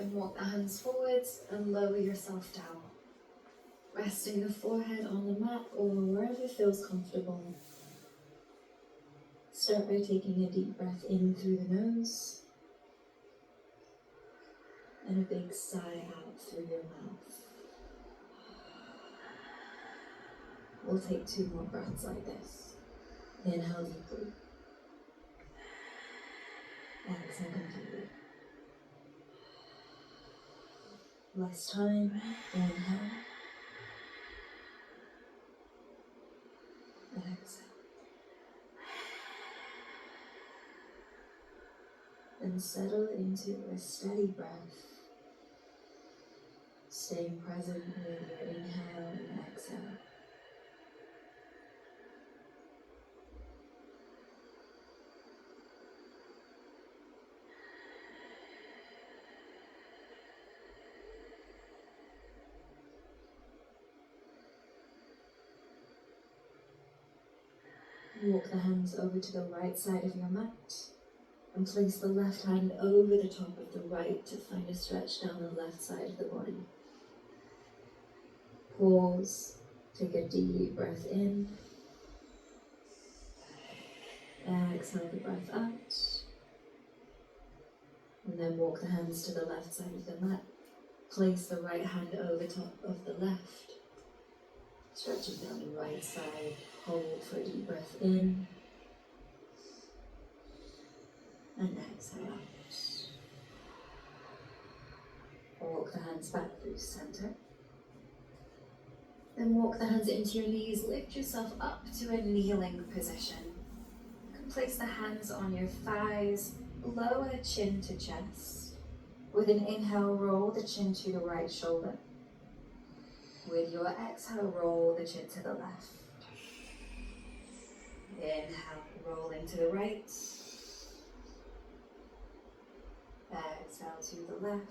Then walk the hands forwards and lower yourself down. Resting the forehead on the mat or wherever feels comfortable. Start by taking a deep breath in through the nose and a big sigh out through your mouth. We'll take 2 more breaths like this. Inhale deeply. Exhale completely. Last time. Inhale. Exhale. And settle into a steady breath, staying present with your inhale and exhale. Walk the hands over to the right side of your mat and place the left hand over the top of the right to find a stretch down the left side of the body. Pause, take a deep breath in, exhale the breath out, and then walk the hands to the left side of the mat. Place the right hand over top of the left, stretching down the right side. Hold for a deep breath in and exhale out. Walk the hands back through center. Then walk the hands into your knees. Lift yourself up to a kneeling position. You can place the hands on your thighs, lower chin to chest. With an inhale, roll the chin to the right shoulder. With your exhale, roll the chin to the left. Inhale, rolling to the right. Exhale to the left.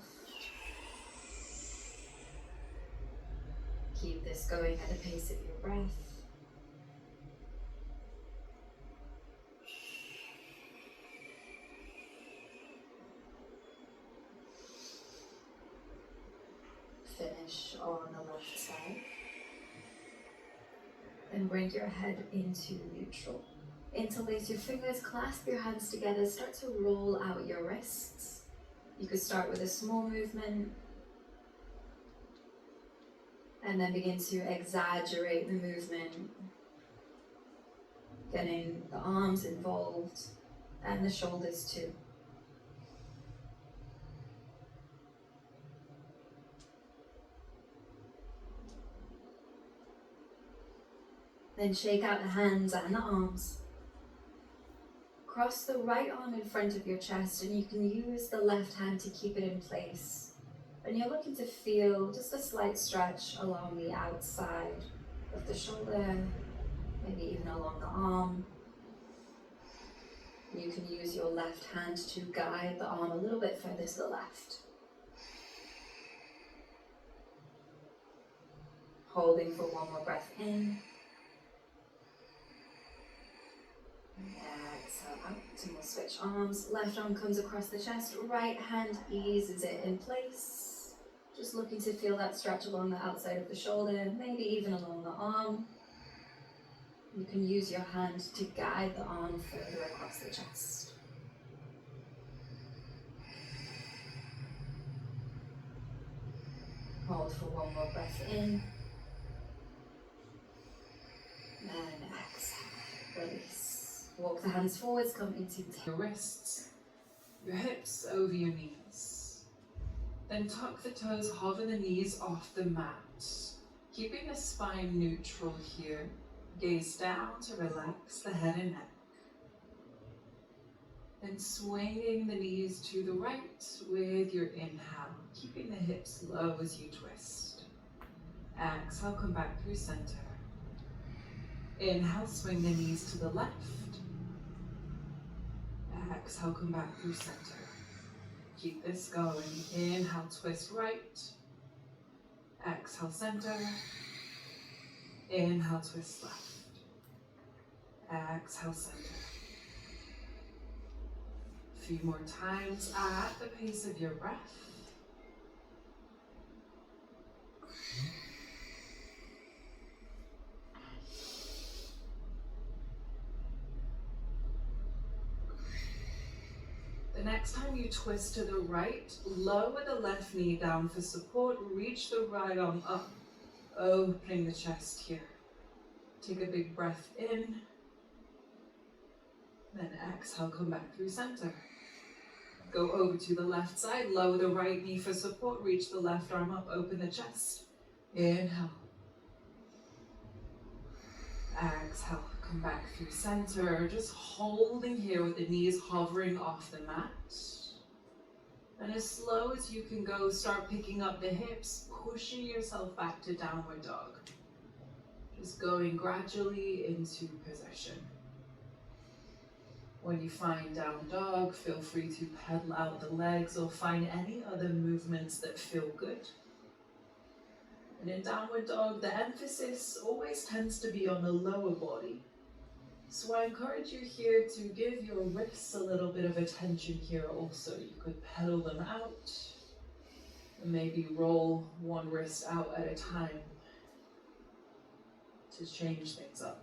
Keep this going at the pace of your breath. Finish on the left side. Then bring your head into neutral. Interlace your fingers, clasp your hands together, start to roll out your wrists. You could start with a small movement and then begin to exaggerate the movement, getting the arms involved and the shoulders too. Then shake out the hands and the arms. Cross the right arm in front of your chest and you can use the left hand to keep it in place. And you're looking to feel just a slight stretch along the outside of the shoulder, maybe even along the arm. You can use your left hand to guide the arm a little bit further to the left. Holding for 1 more breath in. Exhale out, and we'll switch arms. Left arm comes across the chest, right hand eases it in place. Just looking to feel that stretch along the outside of the shoulder, maybe even along the arm. You can use your hand to guide the arm further across the chest. Hold for 1 more breath in. And exhale, release. Walk the hands forwards, come into your wrists, your hips over your knees. Then tuck the toes, hover the knees off the mat. Keeping the spine neutral here. Gaze down to relax the head and neck. Then swinging the knees to the right with your inhale, keeping the hips low as you twist. Exhale, come back through center. Inhale, swing the knees to the left. Exhale, come back through center. Keep this going. Inhale, twist right. Exhale, center. Inhale, twist left. Exhale, center. A few more times at the pace of your breath. The next time you twist to the right, lower the left knee down for support, reach the right arm up, opening the chest here. Take a big breath in, then exhale, come back through center. Go over to the left side, lower the right knee for support, reach the left arm up, open the chest. Inhale. Exhale, come back through center, just holding here with the knees hovering off the mat. And as slow as you can go, start picking up the hips, pushing yourself back to downward dog. Just going gradually into position. When you find down dog, feel free to pedal out the legs or find any other movements that feel good. And in downward dog, the emphasis always tends to be on the lower body. So I encourage you here to give your wrists a little bit of attention here also. You could pedal them out and maybe roll one wrist out at a time to change things up.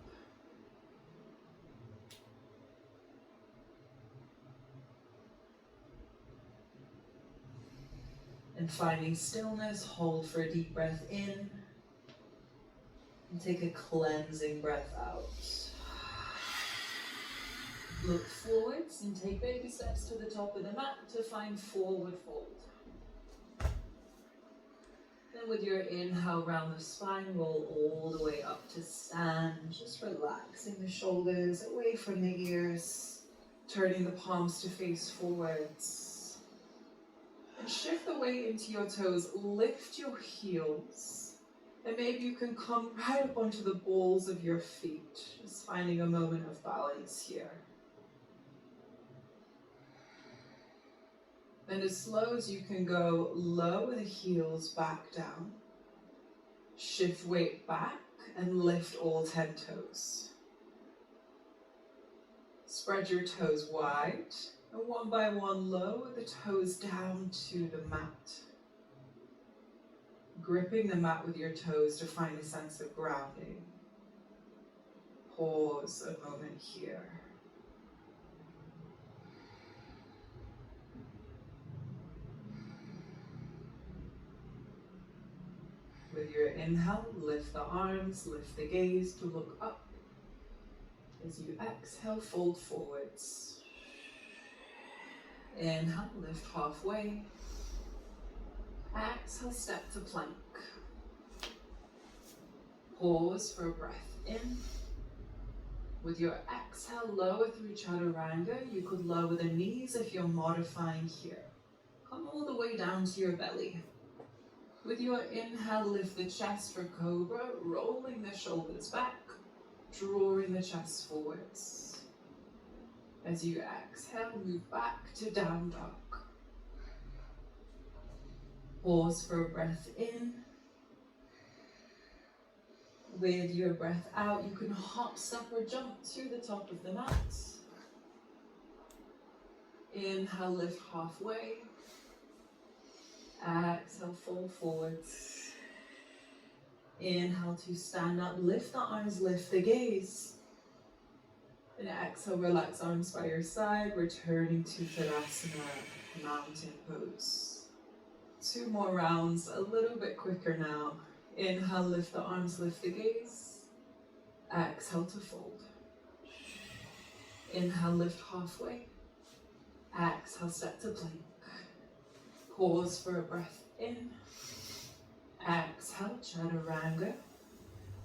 And finding stillness, hold for a deep breath in, and take a cleansing breath out. Look forwards and take baby steps to the top of the mat to find forward fold. Then with your inhale, round the spine, roll all the way up to stand, just relaxing the shoulders away from the ears, turning the palms to face forwards. And shift the weight into your toes, lift your heels, and maybe you can come right up onto the balls of your feet, just finding a moment of balance here. Then as slow as you can go, lower the heels back down, shift weight back, and lift all 10 toes. Spread your toes wide. And one by one, lower the toes down to the mat. Gripping the mat with your toes to find a sense of grounding. Pause a moment here. With your inhale, lift the arms, lift the gaze to look up. As you exhale, fold forwards. Inhale, lift halfway. Exhale, step to plank. Pause for a breath in. With your exhale, lower through chaturanga. You could lower the knees if you're modifying here. Come all the way down to your belly. With your inhale, lift the chest for cobra, rolling the shoulders back, drawing the chest forwards. As you exhale, move back to down dog. Pause for a breath in. With your breath out, you can hop, step, or jump to the top of the mat. Inhale, lift halfway. Exhale, fold forwards. Inhale to stand up, lift the arms, lift the gaze. And exhale, relax arms by your side, returning to Tadasana, mountain pose. 2 more rounds, a little bit quicker now. Inhale, lift the arms, lift the gaze. Exhale to fold. Inhale, lift halfway. Exhale, step to plank. Pause for a breath in. Exhale, chaturanga.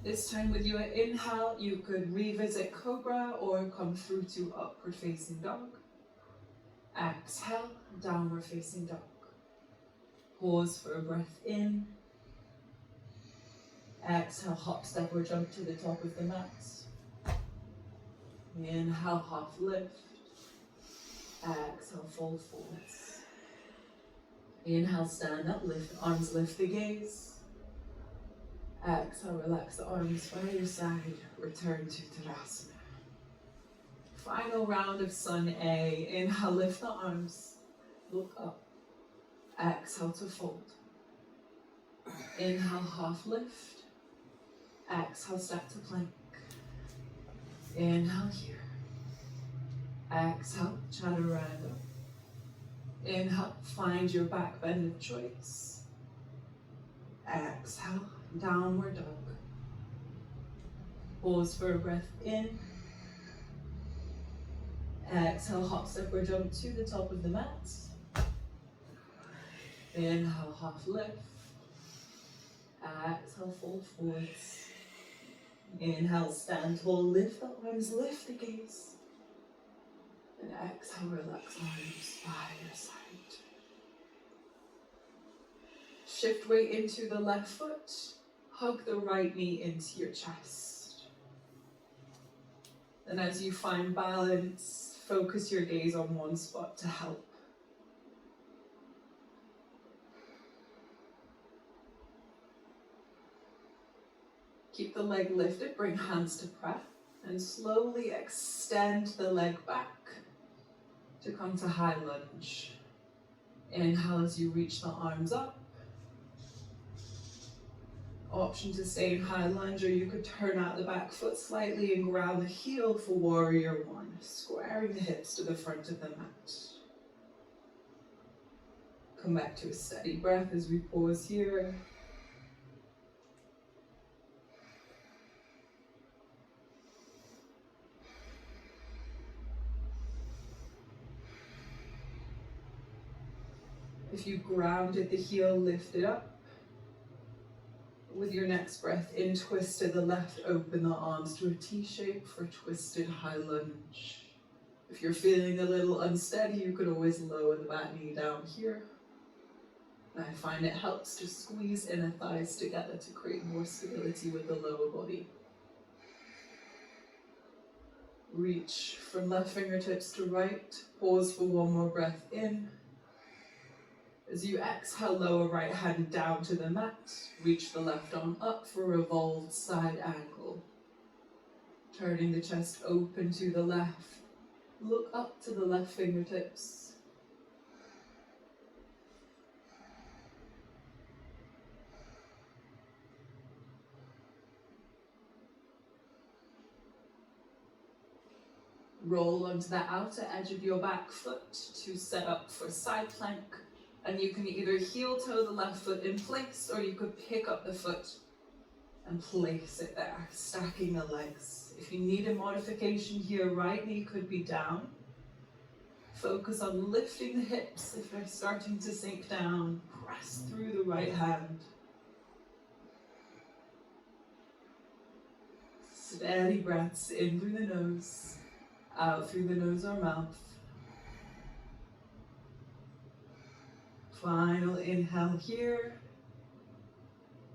This time with your inhale, you could revisit cobra or come through to upward facing dog. Exhale, downward facing dog. Pause for a breath in. Exhale, hop, step, or jump to the top of the mat. Inhale, half lift. Exhale, fold forwards. Inhale, stand up, lift the arms, lift the gaze. Exhale, relax the arms by your side, return to Tadasana. Final round of Sun A. Inhale, lift the arms, look up. Exhale to fold. Inhale, half lift. Exhale, step to plank. Inhale here. Exhale, chaturanga. Inhale, find your back bend of choice. Exhale, downward dog. Pause for a breath in. Exhale, hop, step, or jump to the top of the mat. Inhale, half lift. Exhale, fold forwards. Inhale, stand tall, lift the arms, lift the gaze. And exhale, relax arms by your side. Shift weight into the left foot. Hug the right knee into your chest. And as you find balance, focus your gaze on one spot to help. Keep the leg lifted, bring hands to prep, and slowly extend the leg back to come to high lunge. Inhale as you reach the arms up. Option to stay in high lunge, or you could turn out the back foot slightly and ground the heel for warrior one, squaring the hips to the front of the mat. Come back to a steady breath as we pause here. If you grounded the heel, lift it up. With your next breath in, twist to the left, open the arms to a T shape for twisted high lunge. If you're feeling a little unsteady, you could always lower the back knee down here. And I find it helps to squeeze inner thighs together to create more stability with the lower body. Reach from left fingertips to right. Pause for one more breath in. As you exhale, lower right hand down to the mat. Reach the left arm up for a revolved side angle. Turning the chest open to the left. Look up to the left fingertips. Roll onto the outer edge of your back foot to set up for side plank. And you can either heel toe the left foot in place, or you could pick up the foot and place it there, stacking the legs. If you need a modification here, right knee could be down. Focus on lifting the hips if they're starting to sink down. Press through the right hand. Steady breaths in through the nose, out through the nose or mouth. Final inhale here.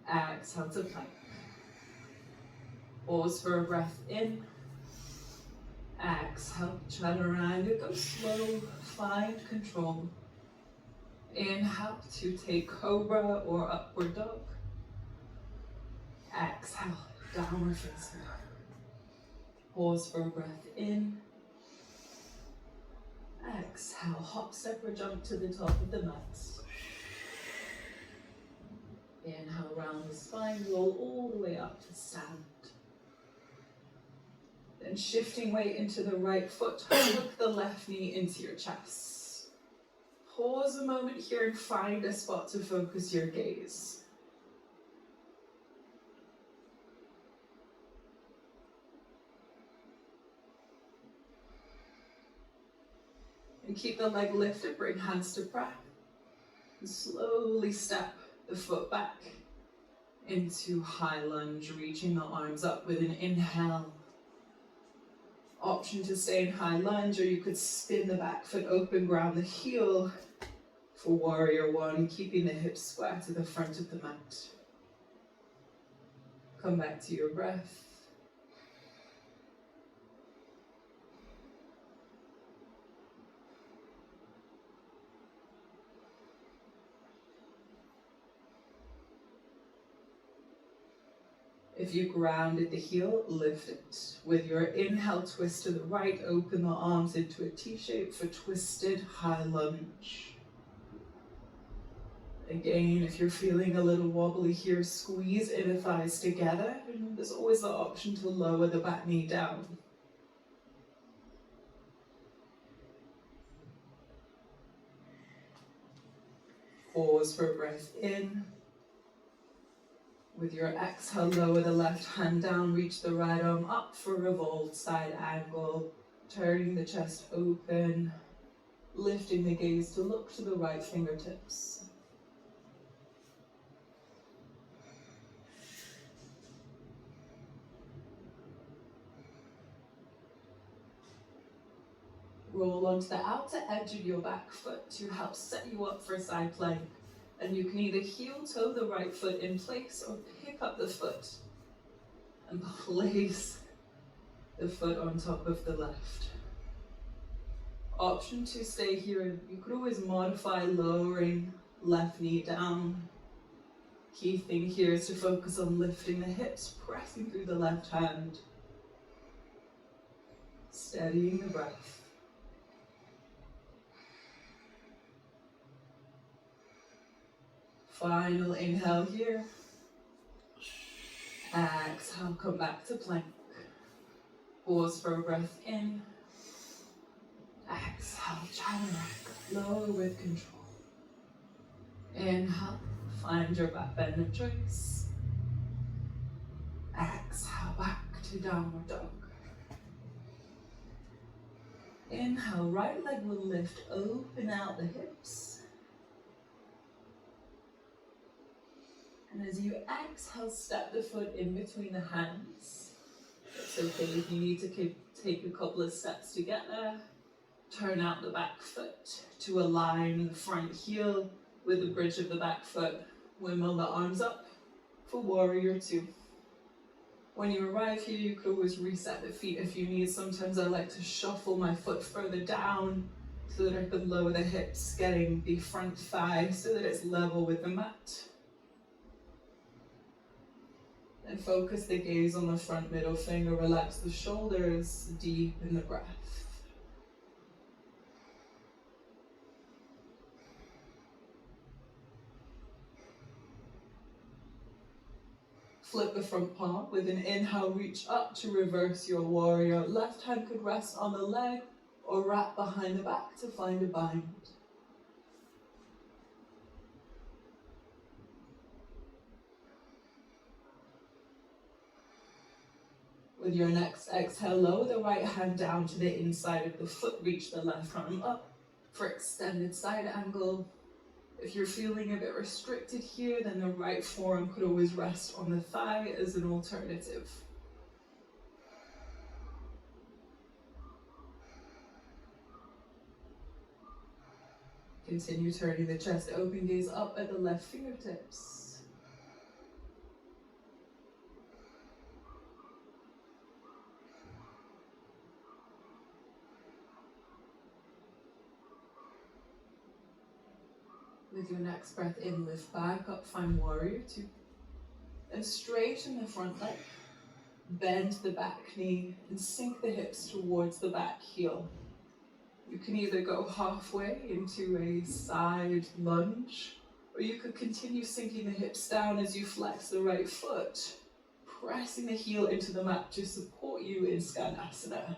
Exhale to plank. Pause for a breath in. Exhale, chaturanga, go slow, find control. Inhale to take cobra or upward dog. Exhale, downward facing dog. Pause for a breath in. Exhale, hop, step, or jump to the top of the mat. Inhale, round the spine, roll all the way up to stand. Then shifting weight into the right foot, hook the left knee into your chest. Pause a moment here and find a spot to focus your gaze. And keep the leg lifted, bring hands to prep. And slowly step the foot back into high lunge, reaching the arms up with an inhale. Option to stay in high lunge, or you could spin the back foot open, ground the heel for warrior one, keeping the hips square to the front of the mat. Come back to your breath. If you grounded the heel, lift it. With your inhale, twist to the right, open the arms into a T shape for twisted high lunge. Again, if you're feeling a little wobbly here, squeeze inner thighs together, and there's always the option to lower the back knee down. Pause for a breath in. With your exhale, lower the left hand down, reach the right arm up for revolved side angle, turning the chest open, lifting the gaze to look to the right fingertips. Roll onto the outer edge of your back foot to help set you up for side plank. And you can either heel toe the right foot in place or pick up the foot and place the foot on top of the left. Option to stay here, you could always modify lowering left knee down. Key thing here is to focus on lifting the hips, pressing through the left hand, steadying the breath. Final inhale here. Exhale, come back to plank. Pause for a breath in. Exhale, chaturanga, lower with control. Inhale, find your back bend of choice. Exhale, back to downward dog. Inhale, right leg will lift, open out the hips. And as you exhale, step the foot in between the hands. It's okay if you need to take a couple of steps to get there. Turn out the back foot to align the front heel with the bridge of the back foot. Windmill the arms up for warrior two. When you arrive here, you could always reset the feet if you need. Sometimes I like to shuffle my foot further down so that I can lower the hips, getting the front thigh so that it's level with the mat. And focus the gaze on the front middle finger, relax the shoulders, deepen the breath. Flip the front palm with an inhale, reach up to reverse your warrior. Left hand could rest on the leg or wrap behind the back to find a bind. With your next exhale, lower the right hand down to the inside of the foot, reach the left arm up for extended side angle. If you're feeling a bit restricted here, then the right forearm could always rest on the thigh as an alternative. Continue turning the chest open, gaze up at the left fingertips. With your next breath in, lift back up, find warrior two. And straighten the front leg, bend the back knee, and sink the hips towards the back heel. You can either go halfway into a side lunge, or you could continue sinking the hips down as you flex the right foot, pressing the heel into the mat to support you in Skandasana.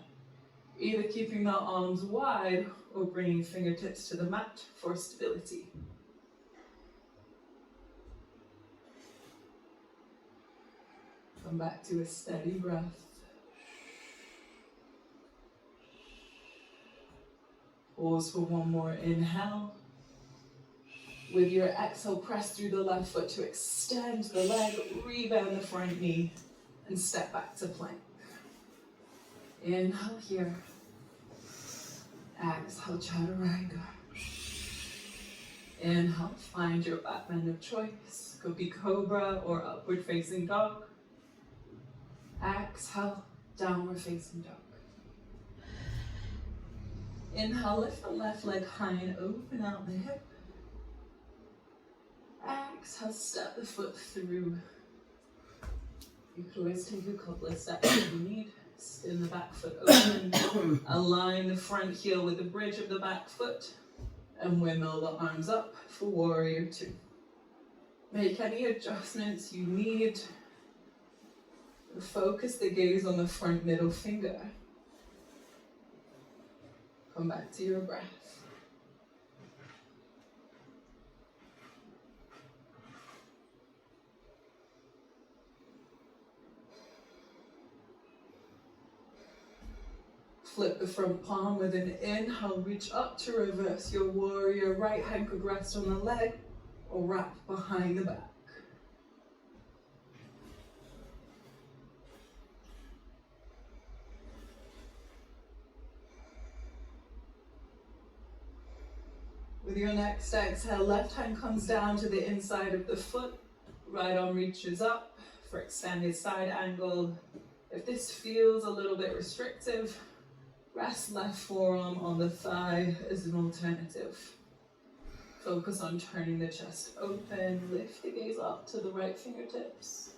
Either keeping the arms wide or bringing fingertips to the mat for stability. Come back to a steady breath. Pause for one more inhale. With your exhale, press through the left foot to extend the leg, rebound the front knee, and step back to plank. Inhale here. Exhale, chaturanga. Inhale, find your back bend of choice. Could be cobra or upward facing dog. Exhale, downward facing dog. Inhale, lift the left leg high and open out the hip. Exhale, step the foot through. You can always take a couple of steps if you need. Spin the back foot open. Align the front heel with the bridge of the back foot. And windmill the arms up for warrior two. Make any adjustments you need. Focus the gaze on the front middle finger. Come back to your breath. Flip the front palm with an inhale, reach up to reverse your warrior. Right hand could rest on the leg or wrap behind the back. With your next exhale, left hand comes down to the inside of the foot. Right arm reaches up for extended side angle. If this feels a little bit restrictive, rest left forearm on the thigh as an alternative. Focus on turning the chest open. Lift the gaze up to the right fingertips.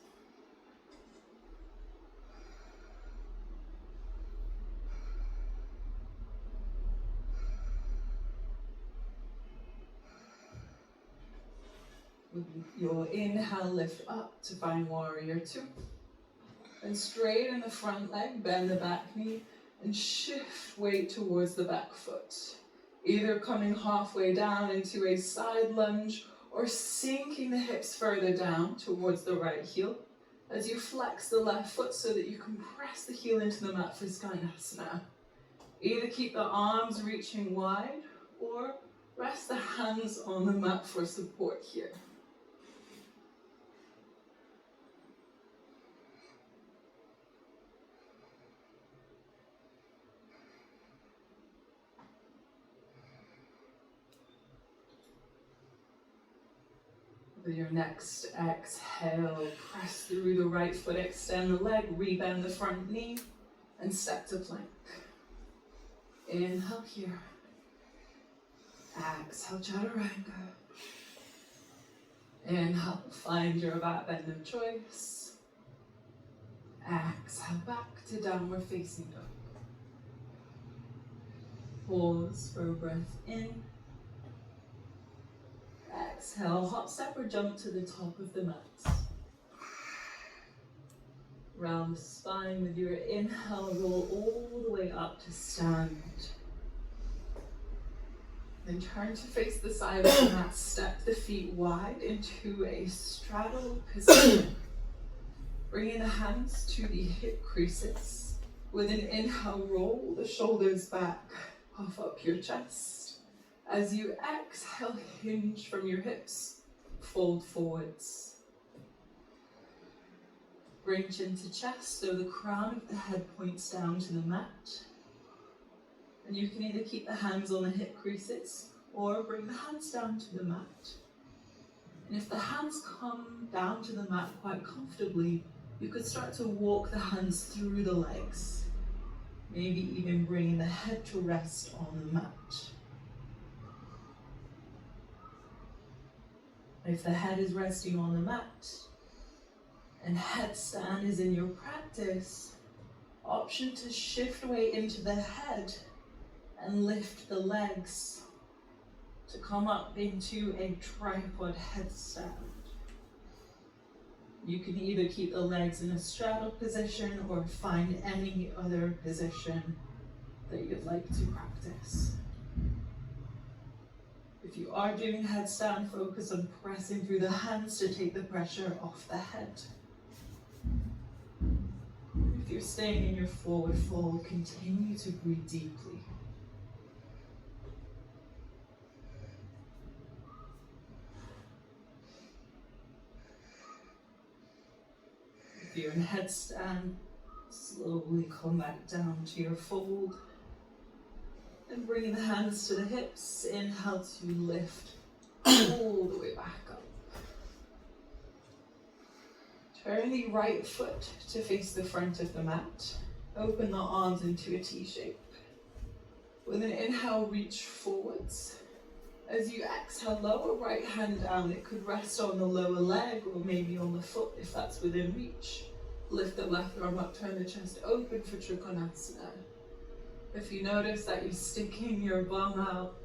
With your inhale, lift up to find warrior two. And straighten the front leg, bend the back knee, and shift weight towards the back foot. Either coming halfway down into a side lunge or sinking the hips further down towards the right heel as you flex the left foot so that you can press the heel into the mat for Skynasana. Either keep the arms reaching wide or rest the hands on the mat for support here. With your next exhale, press through the right foot, extend the leg, rebend the front knee, and step to plank. Inhale here. Exhale, chaturanga. Inhale, find your back bend of choice. Exhale, back to downward facing dog. Pause for a breath in. Exhale, hop, step, or jump to the top of the mat. Round the spine with your inhale, roll all the way up to stand. Then turn to face the side of the mat, step the feet wide into a straddle position. Bringing the hands to the hip creases. With an inhale, roll the shoulders back, puff up your chest. As you exhale, hinge from your hips, fold forwards. Bring chin to chest so the crown of the head points down to the mat. And you can either keep the hands on the hip creases or bring the hands down to the mat. And if the hands come down to the mat quite comfortably, you could start to walk the hands through the legs. Maybe even bringing the head to rest on the mat. If the head is resting on the mat and headstand is in your practice, option to shift weight into the head and lift the legs to come up into a tripod headstand. You can either keep the legs in a straddle position or find any other position that you'd like to practice. If you are doing headstand, focus on pressing through the hands to take the pressure off the head. If you're staying in your forward fold, continue to breathe deeply. If you're in headstand, slowly come back down to your fold. And bring the hands to the hips. Inhale to lift all the way back up. Turn the right foot to face the front of the mat. Open the arms into a T shape. With an inhale, reach forwards. As you exhale, lower right hand down. It could rest on the lower leg or maybe on the foot if that's within reach. Lift the left arm up, turn the chest open for Trikonasana. If you notice that you're sticking your bum out,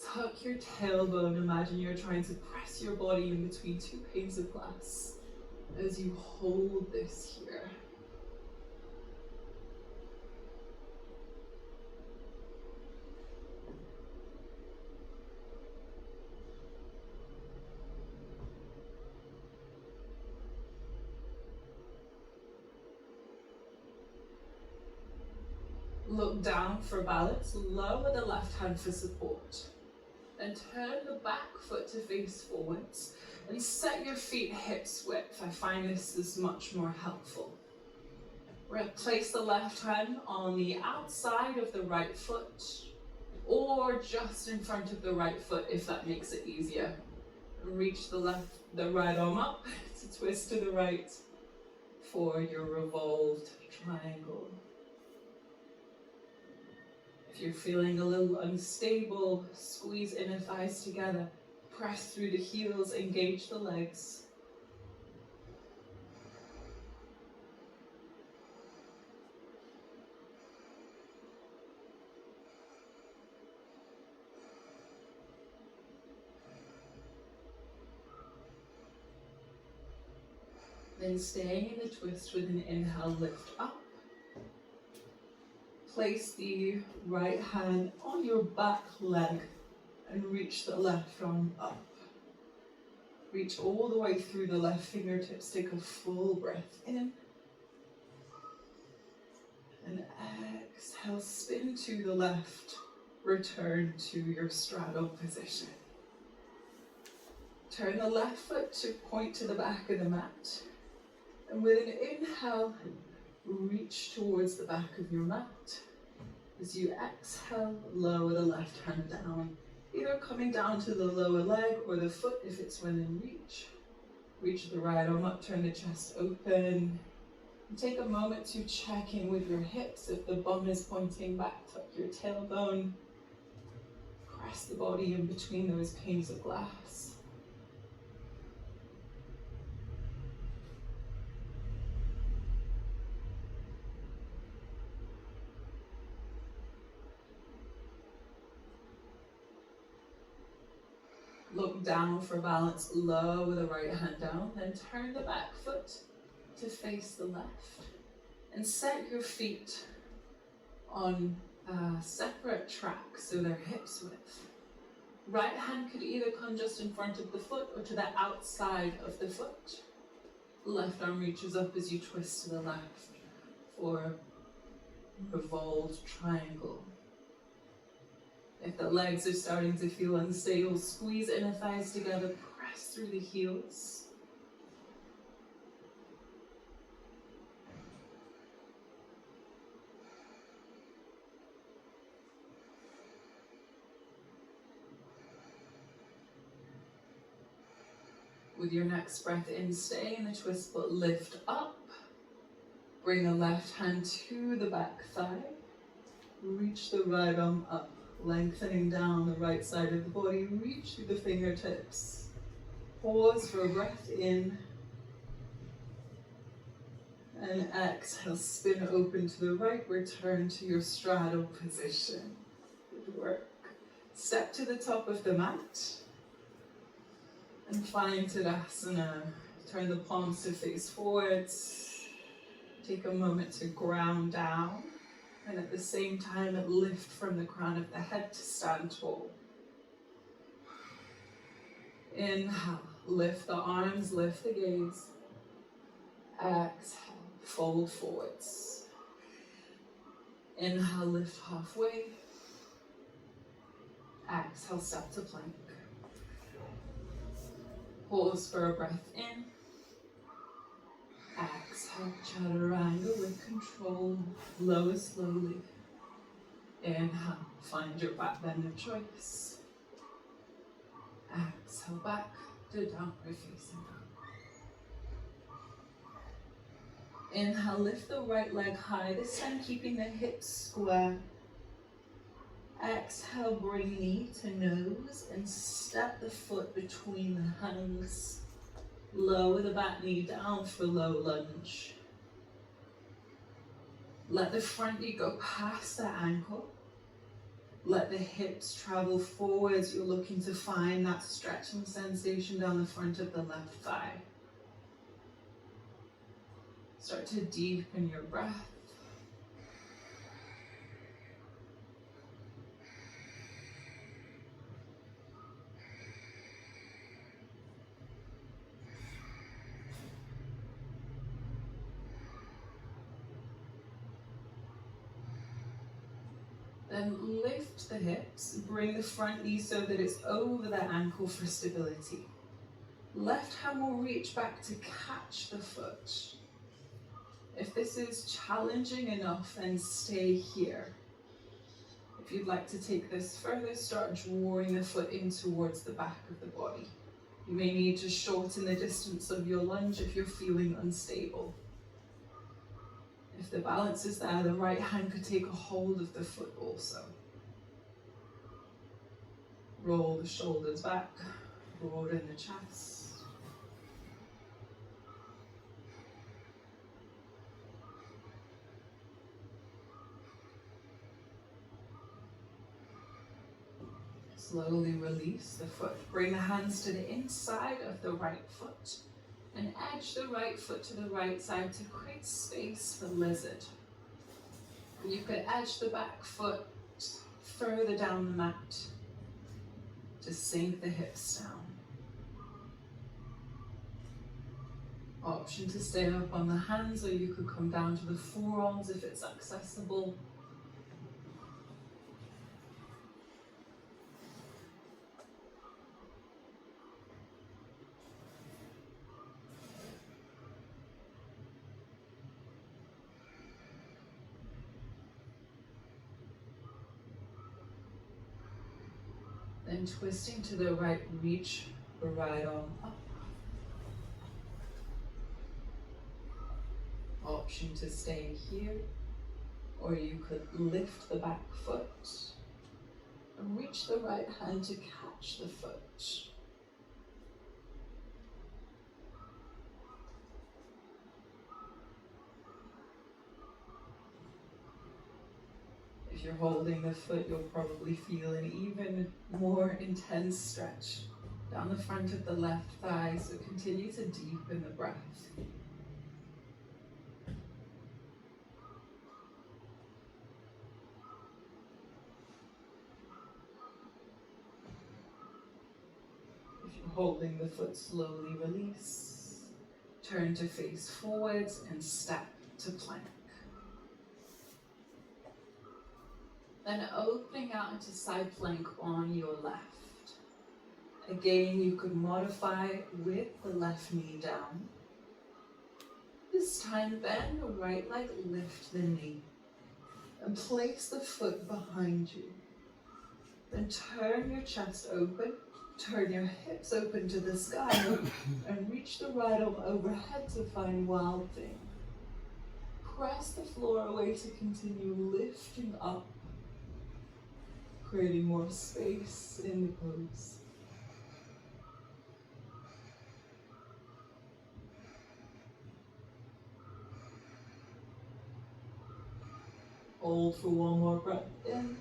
Tuck your tailbone. Imagine you're trying to press your body in between two panes of glass as you hold this here. Look down for balance, lower the left hand for support. Then turn the back foot to face forwards and set your feet hips width. I find this is much more helpful. We're going to place the left hand on the outside of the right foot or just in front of the right foot if that makes it easier. Reach the right arm up to twist to the right for your revolved triangle. If you're feeling a little unstable, squeeze inner thighs together, press through the heels, engage the legs. Then staying in the twist with an inhale, lift up. Place the right hand on your back leg and reach the left arm up. Reach all the way through the left fingertips. Take a full breath in. And exhale, spin to the left. Return to your straddle position. Turn the left foot to point to the back of the mat. And with an inhale, reach towards the back of your mat. As you exhale, lower the left hand down, either coming down to the lower leg or the foot if it's within reach. Reach the right arm up, turn the chest open. And take a moment to check in with your hips. If the bum is pointing back, tuck your tailbone. Press the body in between those panes of glass. Look down for balance, lower the right hand down, then turn the back foot to face the left. And set your feet on a separate track so they're hips width. Right hand could either come just in front of the foot or to the outside of the foot. Left arm reaches up as you twist to the left for a revolved triangle. If the legs are starting to feel unstable, squeeze inner thighs together, press through the heels. With your next breath in, stay in the twist, but lift up. Bring the left hand to the back thigh. Reach the right arm up. Lengthening down the right side of the body, reach through the fingertips. Pause for a breath in. And exhale, spin open to the right, return to your straddle position. Good work. Step to the top of the mat. And find Tadasana. Turn the palms to face forwards. Take a moment to ground down. And at the same time, lift from the crown of the head to stand tall. Inhale, lift the arms, lift the gaze. Exhale, fold forwards. Inhale, lift halfway. Exhale, step to plank. Pause for a breath in. Exhale, chaturanga with control. Lower slowly. Inhale, find your back bend of choice. Exhale, back to downward facing dog. Inhale, lift the right leg high, this time keeping the hips square. Exhale, bring knee to nose and step the foot between the hands. Lower the back knee down for low lunge. Let the front knee go past the ankle. Let the hips travel forwards. You're looking to find that stretching sensation down the front of the left thigh. Start to deepen your breath. Then lift the hips, bring the front knee so that it's over the ankle for stability. Left hand will reach back to catch the foot. If this is challenging enough, then stay here. If you'd like to take this further, start drawing the foot in towards the back of the body. You may need to shorten the distance of your lunge if you're feeling unstable. If the balance is there, the right hand could take a hold of the foot also. Roll the shoulders back, broaden the chest. Slowly release the foot. Bring the hands to the inside of the right foot and edge the right foot to the right side to create space for lizard. You could edge the back foot further down the mat to sink the hips down. Option to stay up on the hands, or you could come down to the forearms if it's accessible. Then twisting to the right, reach the right arm up. Option to stay here, or you could lift the back foot and reach the right hand to catch the foot. If you're holding the foot, you'll probably feel an even more intense stretch down the front of the left thigh, so continue to deepen the breath. If you're holding the foot, slowly release. Turn to face forwards and step to plank. Then opening out into side plank on your left. Again, you could modify with the left knee down. This time, bend the right leg, lift the knee, and place the foot behind you. Then turn your chest open, turn your hips open to the sky, and reach the right arm overhead to find wild thing. Press the floor away to continue lifting up, creating more space in the pose. Hold for one more breath in.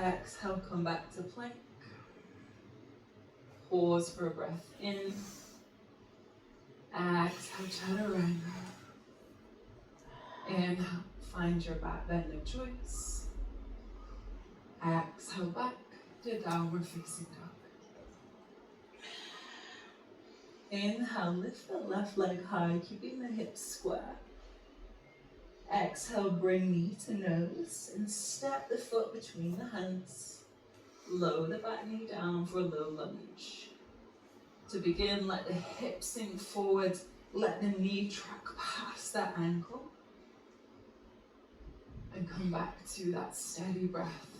Exhale, come back to plank. Pause for a breath in. Exhale, chaturanga. Inhale, find your back bend of choice. Exhale back to downward facing dog. Inhale, lift the left leg high, keeping the hips square. Exhale, bring knee to nose and step the foot between the hands. Lower the back knee down for a low lunge. To begin, let the hips sink forward. Let the knee track past that ankle. And come back to that steady breath.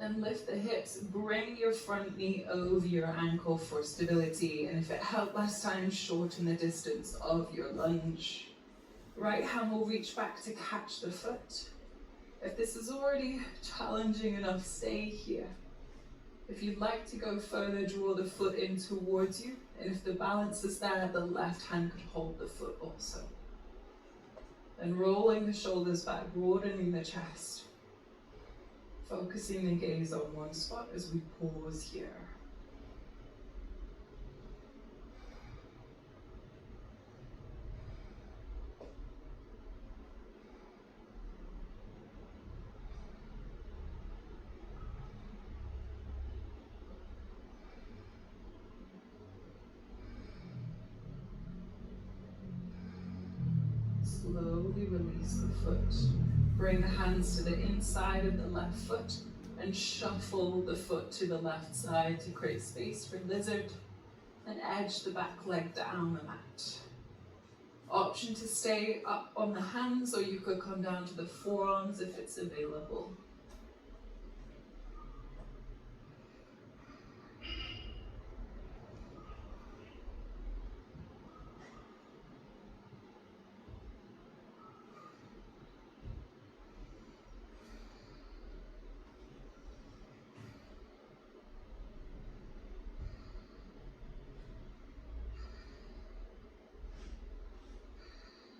Then lift the hips, bring your front knee over your ankle for stability, and if it helped last time, shorten the distance of your lunge. Right hand will reach back to catch the foot. If this is already challenging enough, stay here. If you'd like to go further, draw the foot in towards you, and if the balance is there, the left hand could hold the foot also. Then rolling the shoulders back, broadening the chest. Focusing the gaze on one spot as we pause here. Slowly release the foot. Bring the hands to the inside of the left foot and shuffle the foot to the left side to create space for lizard, and edge the back leg down the mat. Option to stay up on the hands, or you could come down to the forearms if it's available.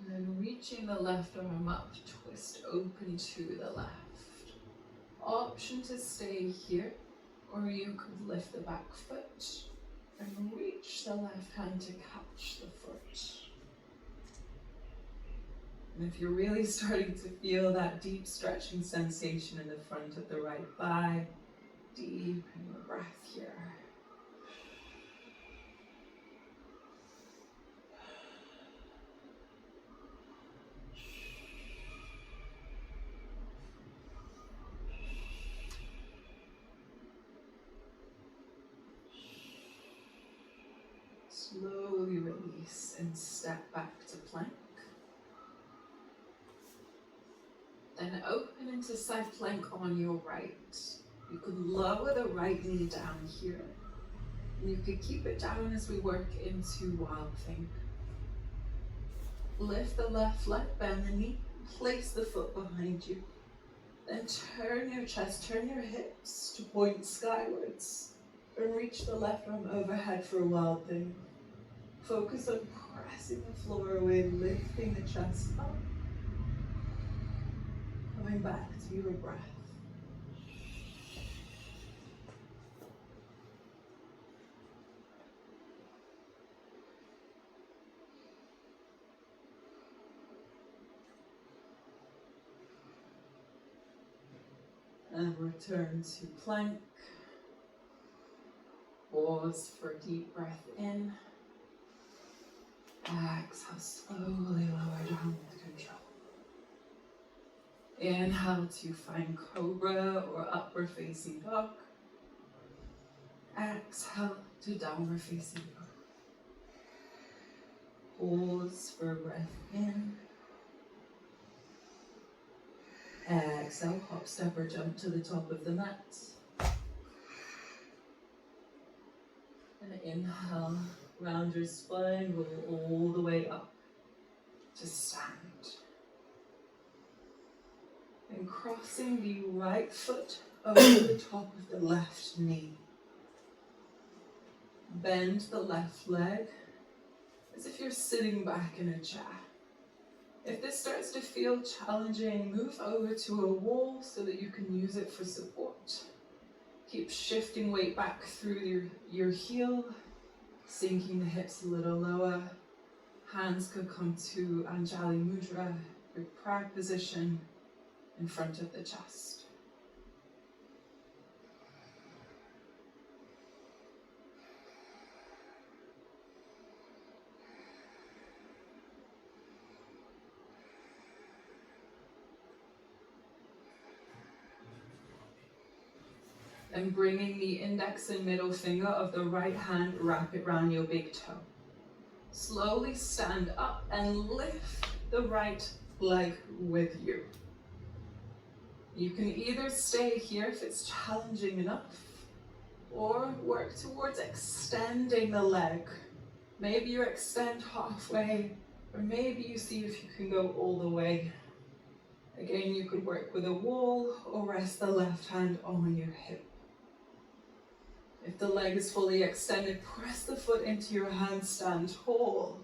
Then reaching the left arm up, twist open to the left. Option to stay here, or you could lift the back foot and reach the left hand to catch the foot. And if you're really starting to feel that deep stretching sensation in the front of the right thigh, deepen your breath here. Slowly release and step back to plank. Then open into side plank on your right. You could lower the right knee down here. And you could keep it down as we work into wild thing. Lift the left leg, bend the knee, place the foot behind you. Then turn your chest, turn your hips to point skywards. And reach the left arm overhead for a wild thing. Focus on pressing the floor away, lifting the chest up. Coming back to your breath. And return to plank. Pause for deep breath in. Exhale, slowly lower down with control. Inhale to find cobra or upward facing dog. Exhale to downward facing dog. Pause for breath in. Exhale, hop, step or jump to the top of the mat. And inhale, round your spine, roll all the way up to stand. And crossing the right foot over the top of the left knee. Bend the left leg as if you're sitting back in a chair. If this starts to feel challenging, move over to a wall so that you can use it for support. Keep shifting weight back through your heel, sinking the hips a little lower. Hands could come to Anjali Mudra, your prayer position in front of the chest. And bringing the index and middle finger of the right hand, wrap it around your big toe. Slowly stand up and lift the right leg with you. You can either stay here if it's challenging enough, or work towards extending the leg. Maybe you extend halfway, or maybe you see if you can go all the way. Again, you could work with a wall or rest the left hand on your hip. If the leg is fully extended, press the foot into your handstand tall.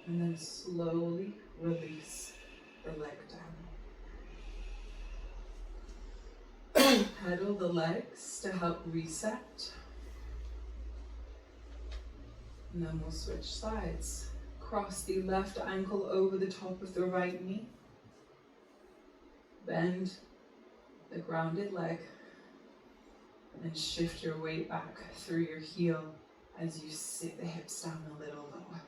And then slowly release the leg down. Pedal the legs to help reset. And then we'll switch sides. Cross the left ankle over the top of the right knee. Bend the grounded leg. And then shift your weight back through your heel as you sit the hips down a little lower.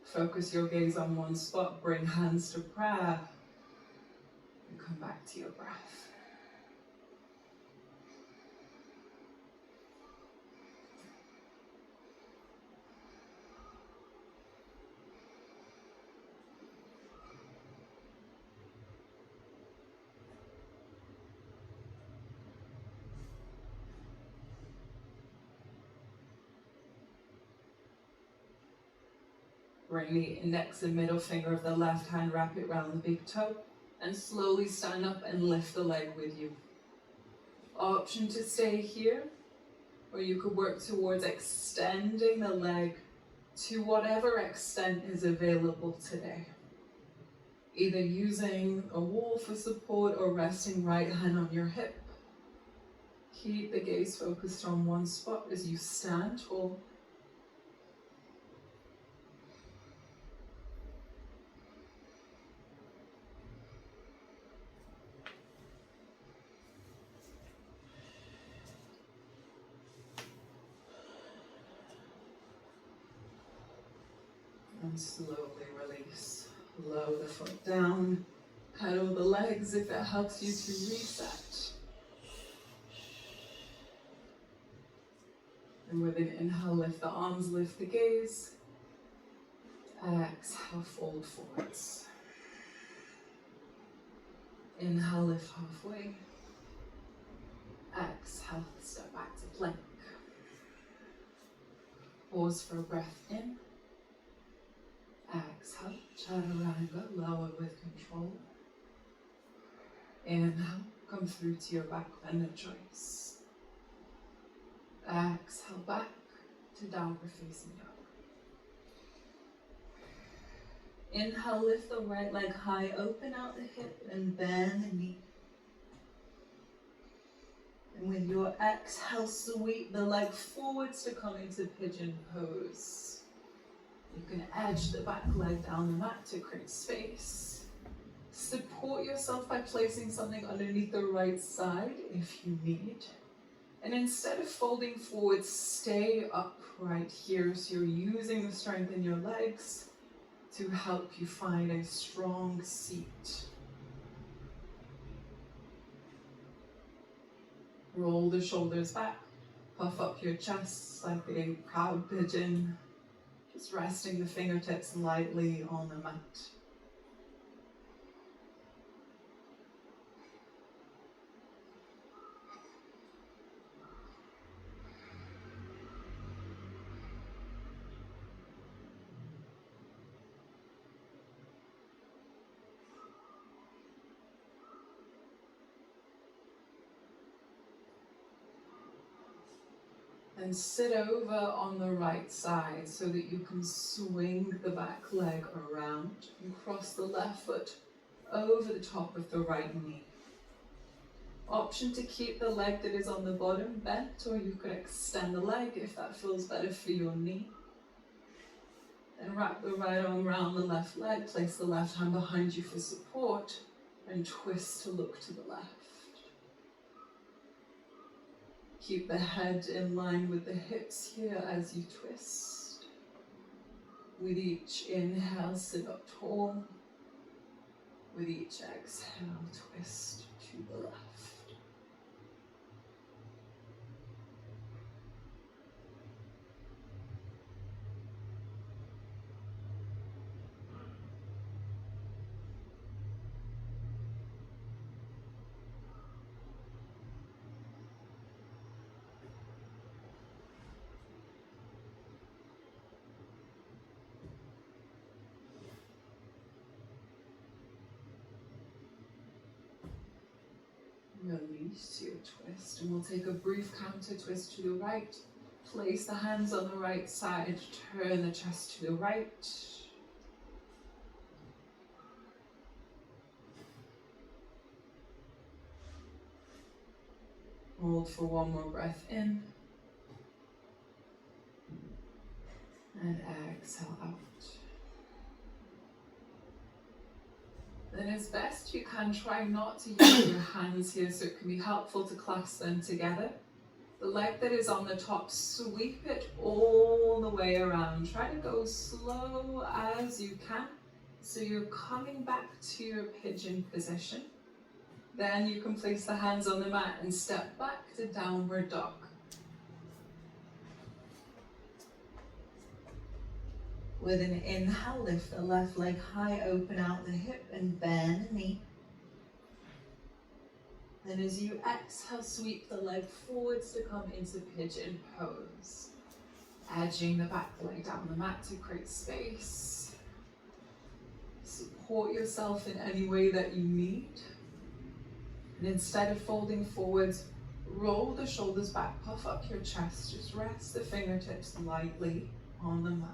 Focus your gaze on one spot, bring hands to prayer, and come back to your breath. Bring the index and middle finger of the left hand, wrap it around the big toe, and slowly stand up and lift the leg with you. Option to stay here, or you could work towards extending the leg to whatever extent is available today. Either using a wall for support or resting right hand on your hip. Keep the gaze focused on one spot as you stand tall. And slowly release. Lower the foot down. Pedal the legs if it helps you to reset. And with an inhale, lift the arms, lift the gaze. Exhale, fold forwards. Inhale, lift halfway. Exhale, step back to plank. Pause for a breath in. Exhale, chaturanga, lower with control. Inhale, come through to your back bend of choice. Exhale, back to downward facing dog. Inhale, lift the right leg high, open out the hip and bend the knee. And with your exhale, sweep the leg forwards to come into pigeon pose. You can edge the back leg down the mat to create space. Support yourself by placing something underneath the right side if you need. And instead of folding forward, stay upright here. So you're using the strength in your legs to help you find a strong seat. Roll the shoulders back, puff up your chest like a proud pigeon. Just resting the fingertips lightly on the mat. And sit over on the right side so that you can swing the back leg around and cross the left foot over the top of the right knee. Option to keep the leg that is on the bottom bent, or you could extend the leg if that feels better for your knee. Then wrap the right arm around the left leg, place the left hand behind you for support, and twist to look to the left. Keep the head in line with the hips here as you twist. With each inhale, sit up tall. With each exhale, twist to the left. Release your twist, and we'll take a brief counter twist to the right. Place the hands on the right side, turn the chest to the right. Hold for one more breath in. And exhale out. Then as best you can, try not to use your hands here, so it can be helpful to clasp them together. The leg that is on the top, sweep it all the way around. Try to go slow as you can, so you're coming back to your pigeon position. Then you can place the hands on the mat and step back to downward dog. With an inhale, lift the left leg high, open out the hip and bend the knee. Then as you exhale, sweep the leg forwards to come into pigeon pose. Edging the back leg down the mat to create space. Support yourself in any way that you need. And instead of folding forwards, roll the shoulders back, puff up your chest. Just rest the fingertips lightly on the mat.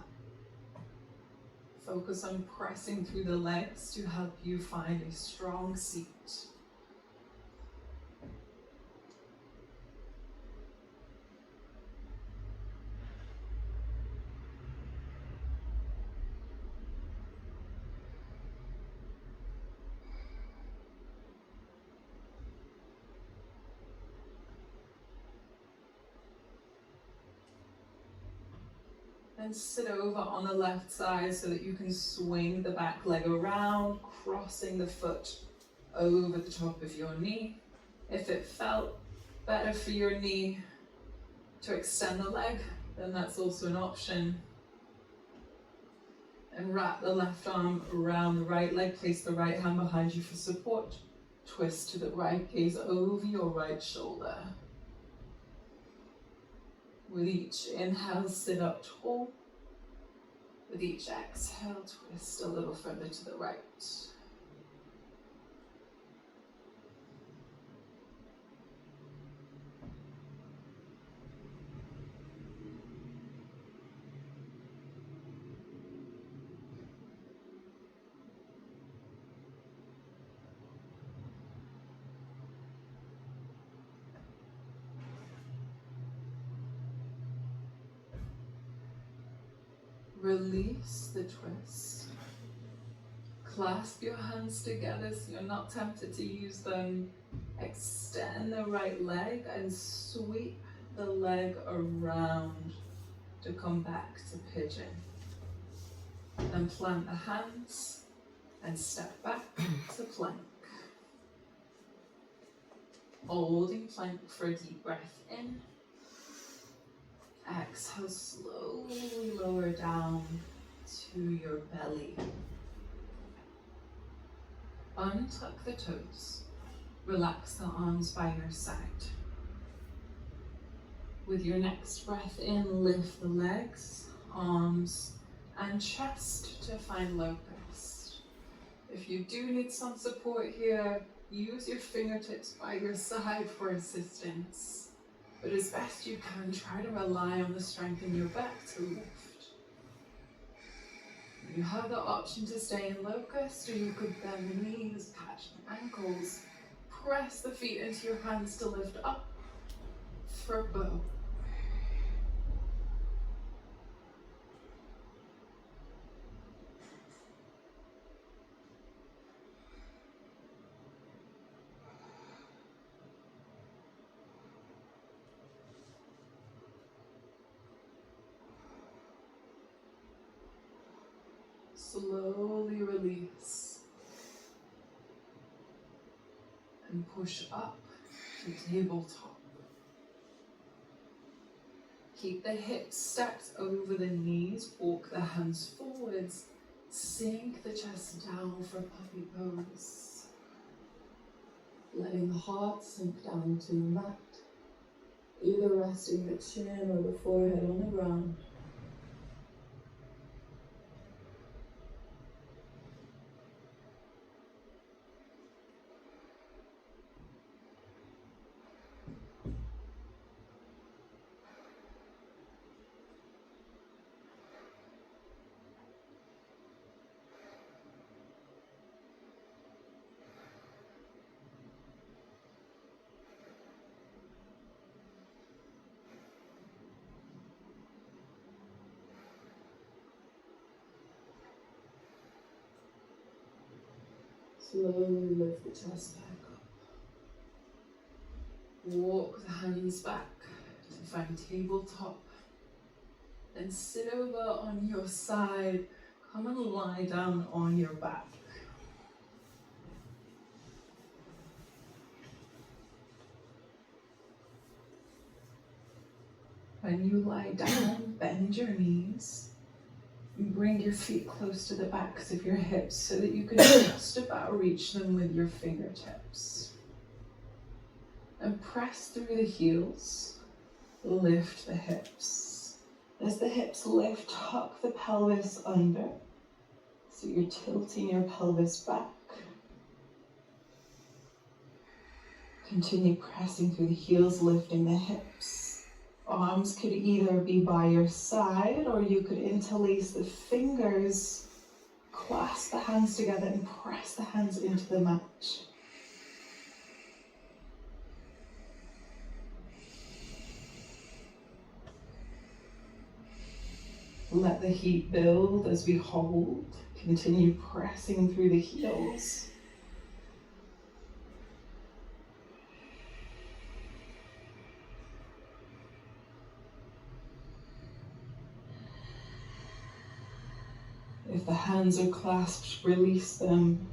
Focus on pressing through the legs to help you find a strong seat. And sit over on the left side so that you can swing the back leg around, crossing the foot over the top of your knee. If it felt better for your knee to extend the leg, then that's also an option. And wrap the left arm around the right leg, place the right hand behind you for support. Twist to the right, gaze over your right shoulder. With each inhale, sit up tall. With each exhale, twist a little further to the right. Release the twist. Clasp your hands together so you're not tempted to use them. Extend the right leg and sweep the leg around to come back to pigeon. Then plant the hands and step back to plank. Holding plank for a deep breath in. Exhale, slowly lower down to your belly. Untuck the toes. Relax the arms by your side. With your next breath in, lift the legs, arms, and chest to find locust. If you do need some support here, use your fingertips by your side for assistance. But as best you can, try to rely on the strength in your back to lift. You have the option to stay in locust, or you could bend the knees, catch the ankles, press the feet into your hands to lift up for bow. Slowly release and push up to tabletop. Keep the hips stacked over the knees, walk the hands forwards, sink the chest down for puppy pose. Letting the heart sink down to the mat, either resting the chin or the forehead on the ground. Slowly lift the chest back up. Walk the hands back to find tabletop. Then sit over on your side. Come and lie down on your back. When you lie down, bend your knees. And bring your feet close to the backs of your hips so that you can just about reach them with your fingertips. And press through the heels. Lift the hips. As the hips lift, tuck the pelvis under. So you're tilting your pelvis back. Continue pressing through the heels, lifting the hips. Arms could either be by your side or you could interlace the fingers, clasp the hands together and press the hands into the mat. Let the heat build as we hold. Continue pressing through the heels. If the hands are clasped, release them.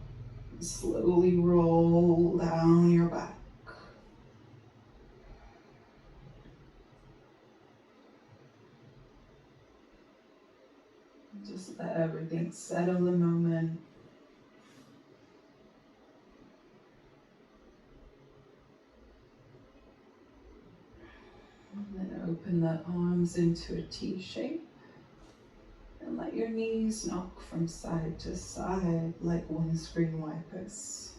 Slowly roll down your back. Just let everything settle a moment. And then open the arms into a T shape. And let your knees knock from side to side like windscreen wipers.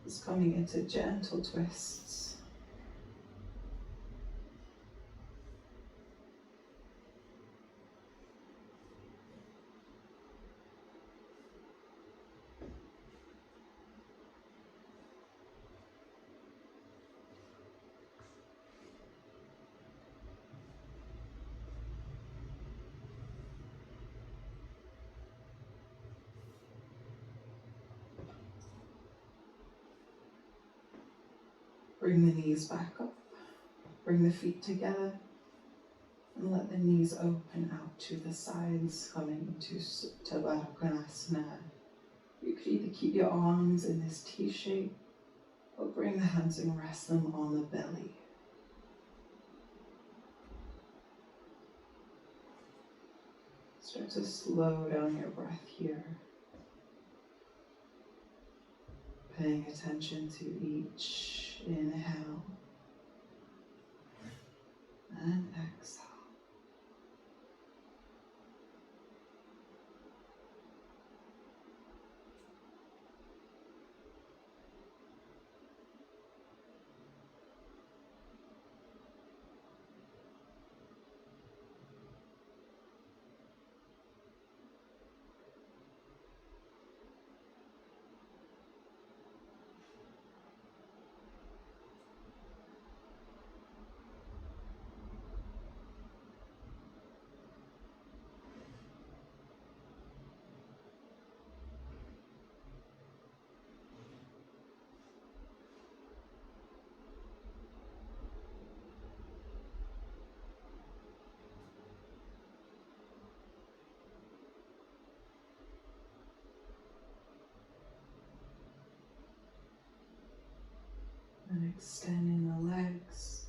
Just coming into gentle twists. Bring the knees back up. Bring the feet together. And let the knees open out to the sides, coming into Supta Baddha Konasana. You could either keep your arms in this T shape or bring the hands and rest them on the belly. Start to slow down your breath here. Paying attention to each inhale and exhale. And extending the legs,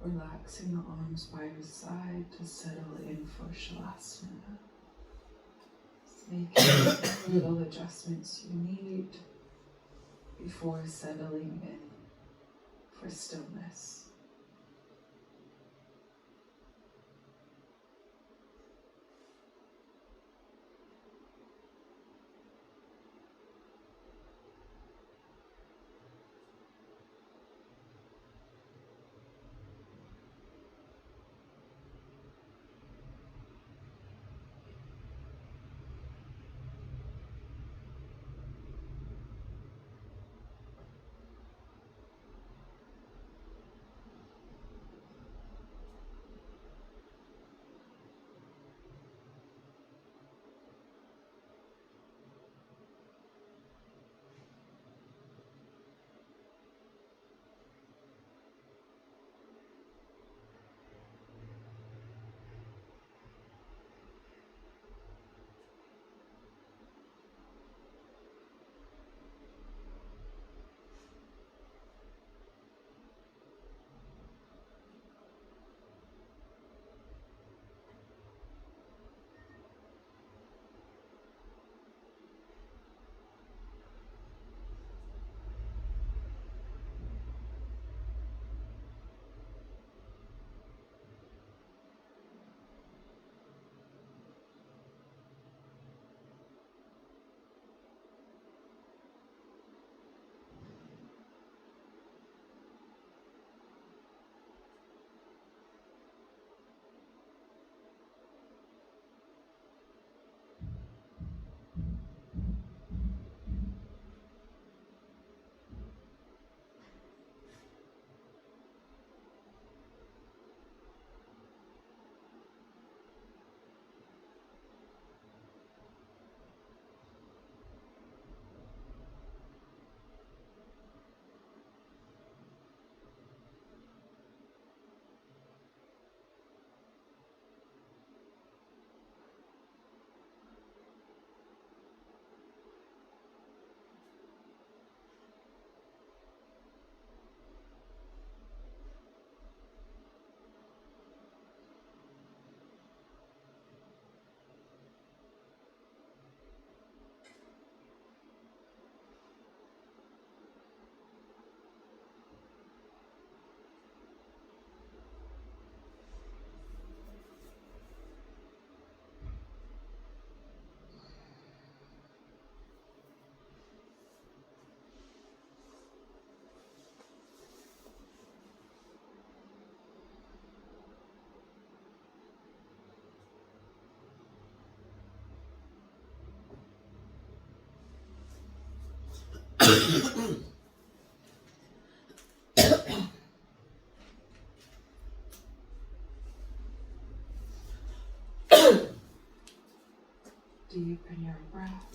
relaxing the arms by your side to settle in for Shavasana. Make any little adjustments you need before settling in for stillness. Deepen your breath.